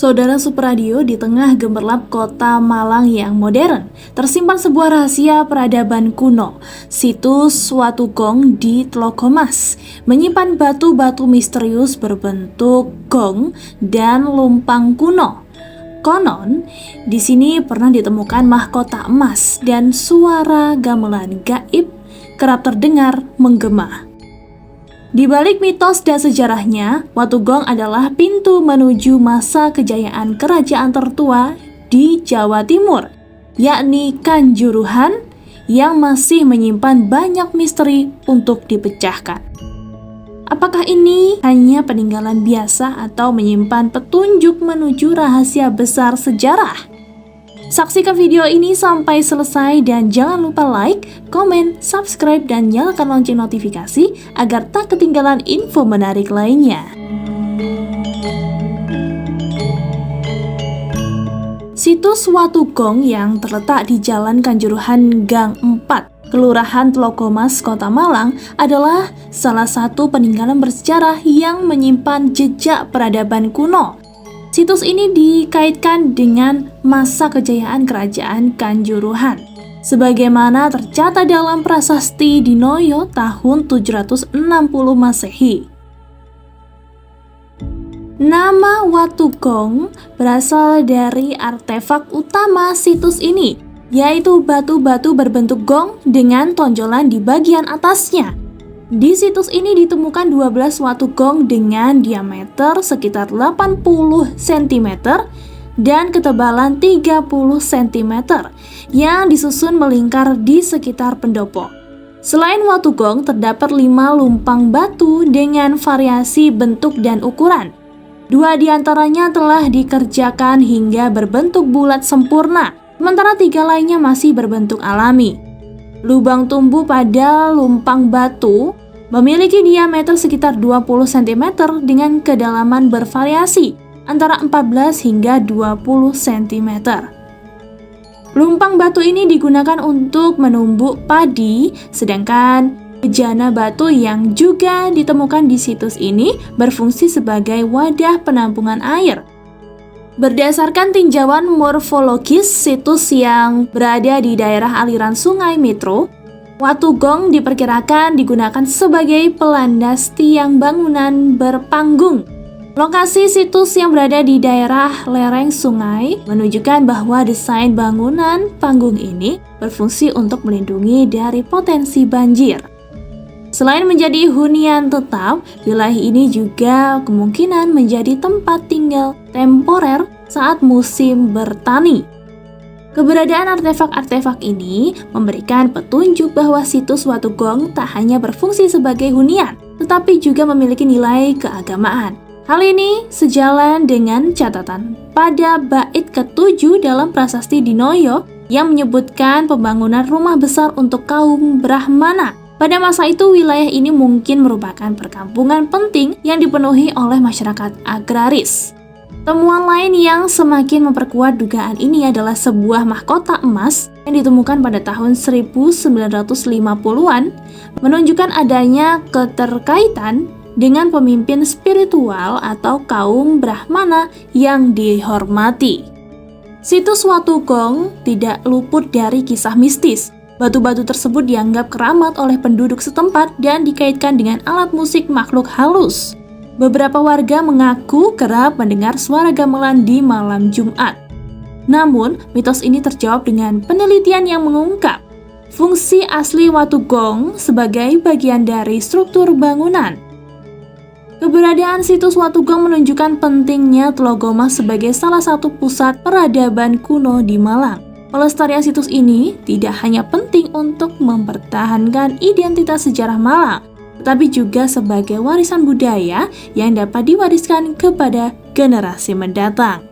Saudara Supradio, di tengah gemerlap kota Malang yang modern, tersimpan sebuah rahasia peradaban kuno. Situs Watugong di Tlogomas menyimpan batu-batu misterius berbentuk gong dan lumpang kuno. Konon, di sini pernah ditemukan mahkota emas dan suara gamelan gaib kerap terdengar menggema. Di balik mitos dan sejarahnya, Watugong adalah pintu menuju masa kejayaan kerajaan tertua di Jawa Timur, yakni Kanjuruhan, yang masih menyimpan banyak misteri untuk dipecahkan. Apakah ini hanya peninggalan biasa atau menyimpan petunjuk menuju rahasia besar sejarah? Saksikan video ini sampai selesai dan jangan lupa like, komen, subscribe, dan nyalakan lonceng notifikasi agar tak ketinggalan info menarik lainnya. Situs Watugong yang terletak di Jalan Kanjuruhan Gang 4, Kelurahan Tlogomas, Kota Malang adalah salah satu peninggalan bersejarah yang menyimpan jejak peradaban kuno. Situs ini dikaitkan dengan masa kejayaan kerajaan Kanjuruhan, sebagaimana tercatat dalam Prasasti Dinoyo tahun 760 Masehi. Nama Watugong berasal dari artefak utama situs ini, yaitu batu-batu berbentuk gong dengan tonjolan di bagian atasnya. Di situs ini ditemukan 12 watugong dengan diameter sekitar 80 cm dan ketebalan 30 cm yang disusun melingkar di sekitar pendopo. Selain watugong, terdapat 5 lumpang batu dengan variasi bentuk dan ukuran. 2 diantaranya telah dikerjakan hingga berbentuk bulat sempurna, sementara 3 lainnya masih berbentuk alami. Lubang tumbuh pada lumpang batu memiliki diameter sekitar 20 cm dengan kedalaman bervariasi antara 14 hingga 20 cm. Lumpang batu ini digunakan untuk menumbuk padi, sedangkan bejana batu yang juga ditemukan di situs ini berfungsi sebagai wadah penampungan air. Berdasarkan tinjauan morfologis situs yang berada di daerah aliran Sungai Metro, Watugong diperkirakan digunakan sebagai pelandas tiang bangunan berpanggung. Lokasi situs yang berada di daerah lereng sungai menunjukkan bahwa desain bangunan panggung ini berfungsi untuk melindungi dari potensi banjir. Selain menjadi hunian tetap, wilayah ini juga kemungkinan menjadi tempat tinggal temporer saat musim bertani. Keberadaan artefak-artefak ini memberikan petunjuk bahwa situs Watugong tak hanya berfungsi sebagai hunian, tetapi juga memiliki nilai keagamaan. Hal ini sejalan dengan catatan pada bait ke-7 dalam Prasasti Dinoyo yang menyebutkan pembangunan rumah besar untuk kaum Brahmana. Pada masa itu, wilayah ini mungkin merupakan perkampungan penting yang dipenuhi oleh masyarakat agraris. Temuan lain yang semakin memperkuat dugaan ini adalah sebuah mahkota emas yang ditemukan pada tahun 1950-an, menunjukkan adanya keterkaitan dengan pemimpin spiritual atau kaum Brahmana yang dihormati. Situs Watugong tidak luput dari kisah mistis. Batu-batu tersebut dianggap keramat oleh penduduk setempat dan dikaitkan dengan alat musik makhluk halus. Beberapa warga mengaku kerap mendengar suara gamelan di malam Jumat. Namun, mitos ini terjawab dengan penelitian yang mengungkap fungsi asli Watugong sebagai bagian dari struktur bangunan. Keberadaan situs Watugong menunjukkan pentingnya Tlogomas sebagai salah satu pusat peradaban kuno di Malang. Pelestarian situs ini tidak hanya penting untuk mempertahankan identitas sejarah Malang, tetapi juga sebagai warisan budaya yang dapat diwariskan kepada generasi mendatang.